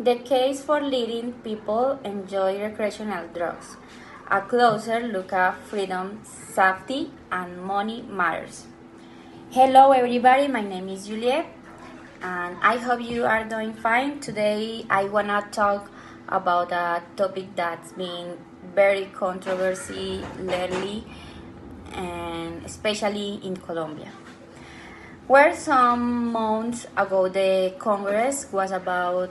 The case for letting people enjoy recreational drugs. A closer look at freedom, safety, and money matters. Hello, everybody. My name is Yulieth, and I hope you are doing fine. Today, I wanna talk about a topic that's been very controversial lately, and especially in Colombia, where some months ago the Congress was about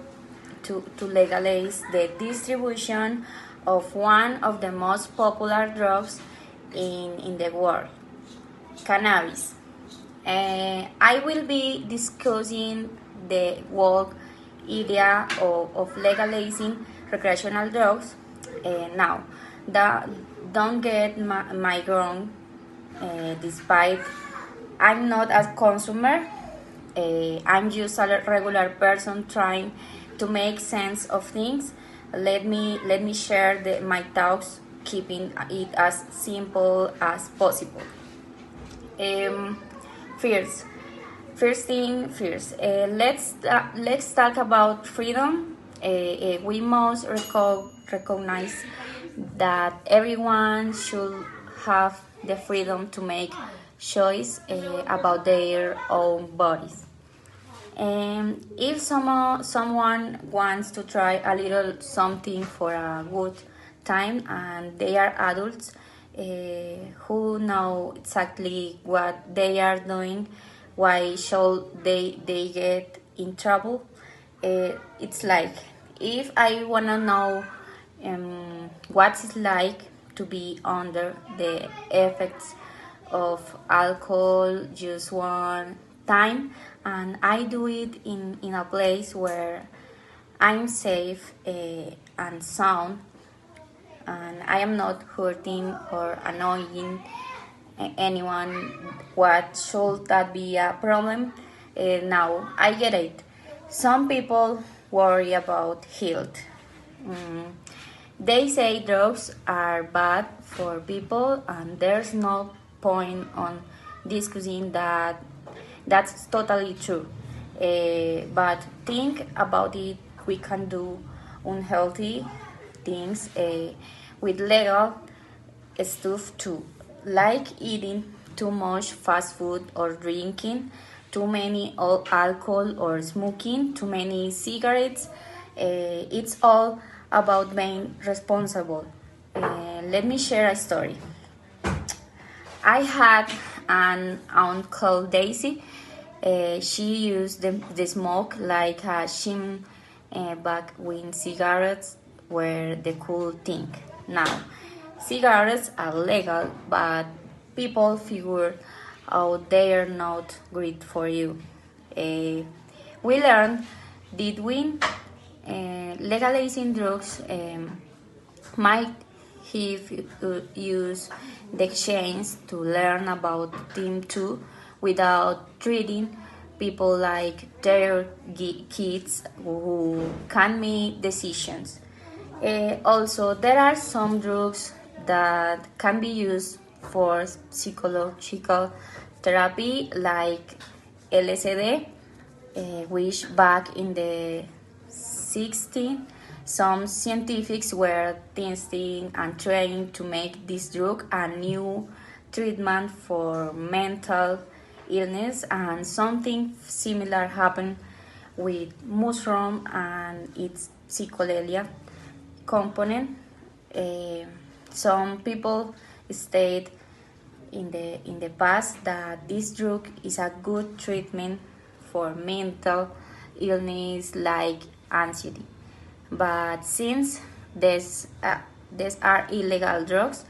to legalize the distribution of one of the most popular drugs in the world, cannabis. I will be discussing the work idea of legalizing recreational drugs. Now, that, don't get my wrong, despite I'm not a consumer, I'm just a regular person trying to make sense of things. Let me share my thoughts, keeping it as simple as possible. Um, first, first thing first. Let's talk about freedom. We must recognize that everyone should have the freedom to make choice about their own bodies. If someone wants to try a little something for a good time and they are adults who know exactly what they are doing, why should they get in trouble? It's like if I wanna know what it's like to be under the effects of alcohol just one time, and I do it in a place where I'm safe and sound, and I am not hurting or annoying anyone. What should that be a problem? Now I get it. Some people worry about health. Mm, they say drugs are bad for people, and there's no point on discussing that. That's totally true. But think about it. We can do unhealthy things with legal stuff too, like eating too much fast food or drinking too many alcohol or smoking too many cigarettes. It's all about being responsible. Let me share a story. I had an aunt called Daisy. She used the smoke like a shim back when cigarettes were the cool thing. Now, cigarettes are legal, but people figure out they are not great for you. Uh, we learned, did we? Legalizing drugs might have used the exchange to learn about them too without treating people like their kids who can make decisions. Also, there are some drugs that can be used for psychological therapy, like LSD, which back in the 16, some scientists were testing and trying to make this drug a new treatment for mental illness, and something similar happened with mushroom and its psychedelia component. Uh, some people state in the past that this drug is a good treatment for mental illness like anxiety. But since these are illegal drugs,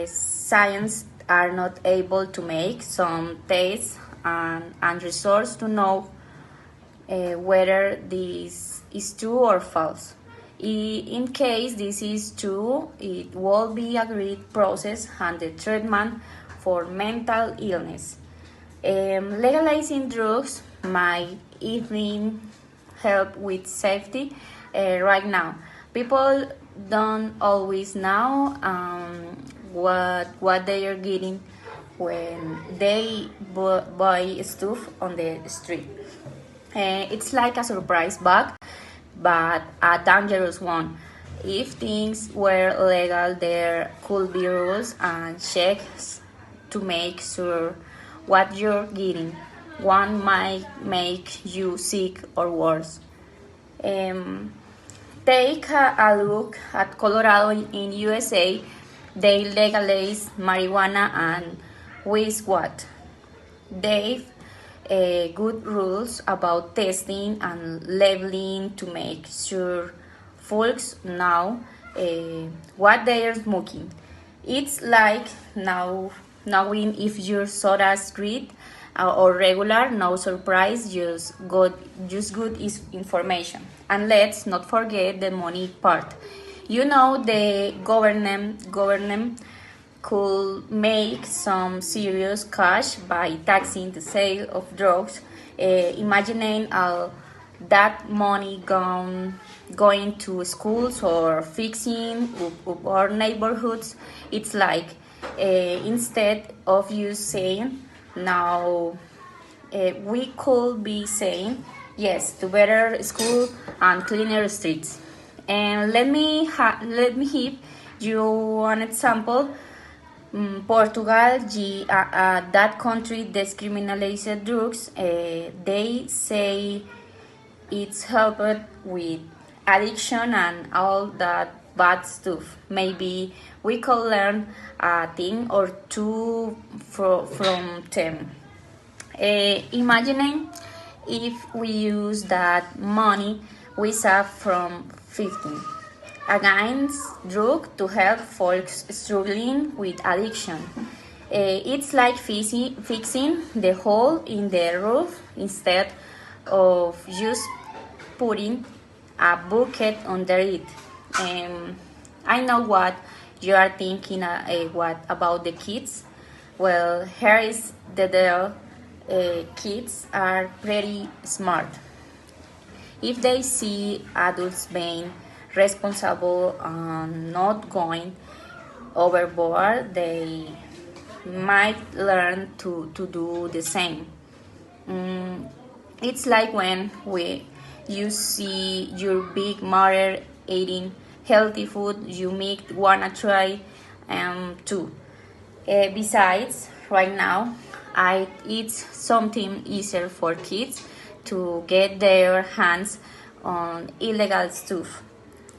science are not able to make some tests and research to know whether this is true or false. In case this is true, it will be a great process and the treatment for mental illness. Legalizing drugs might even help with safety right now. People don't always know what they are getting when they buy stuff on the street. It's like a surprise bag, but a dangerous one. If things were legal, there could be rules and checks to make sure what you're getting. One might make you sick or worse. Um, Take a look at Colorado in USA. They legalized marijuana and guess what? They've good rules about testing and labeling to make sure folks know what they're smoking. It's like now knowing if your soda street or regular, no surprise, just good is information. And let's not forget the money part. You know the government could make some serious cash by taxing the sale of drugs. Imagining all that money going to schools or fixing up our neighborhoods. It's like instead of you saying now we could be saying yes to better school and cleaner streets. And let me give you an example. Portugal, that country decriminalized drugs. They say it's helped with addiction and all that bad stuff. Maybe we could learn a thing or two from them. Imagining if we use that money we save from 15 against drug to help folks struggling with addiction. It's like fixing the hole in the roof instead of just putting a bucket under it. I know what you are thinking. What about the kids? Well, here is the deal. Kids are pretty smart. If they see adults being responsible and not going overboard, they might learn to do the same. It's like when you see your big mother eating healthy food, you might wanna try too. Besides, right now, it's something easier for kids to get their hands on illegal stuff.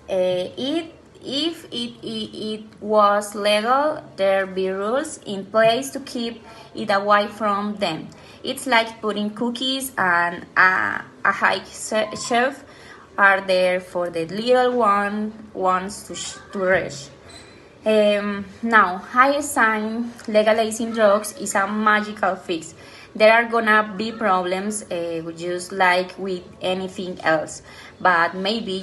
If it was legal, there'd be rules in place to keep it away from them. It's like putting cookies and a high shelf are there for the little ones to reach. Now, I assign legalizing drugs is a magical fix. There are gonna be problems just like with anything else, but maybe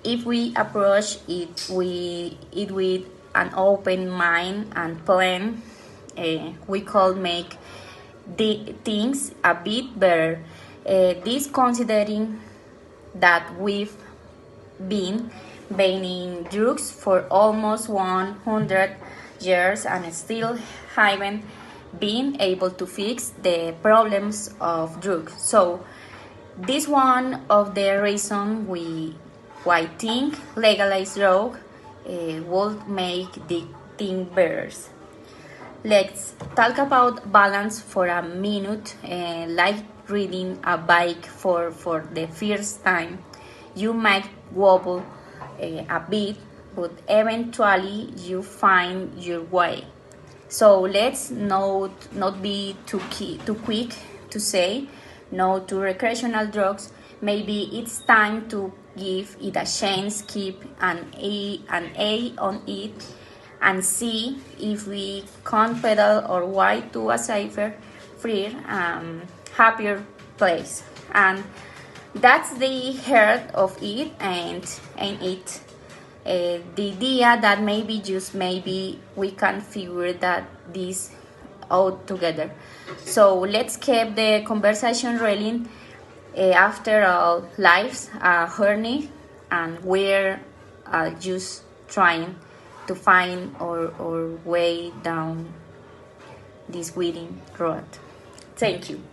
if we approach it with an open mind and plan, we could make the things a bit better. This considering that we've been banning drugs for almost 100 years and still haven't been able to fix the problems of drugs. So this one of the reasons why think legalized drug would make the thing better. Let's talk about balance for a minute. Like riding a bike for the first time, you might wobble a bit, but eventually you find your way. So let's not be too quick to say no to recreational drugs. Maybe it's time to give it a chance, keep an eye on it, and see if we can pedal our way to a safer, freer, happier place. And that's the heart of it, and it. The idea that maybe just maybe we can figure this out together. So let's keep the conversation rolling. After all, life's a journey, and we're just trying to find our way down this winding road. Thank you.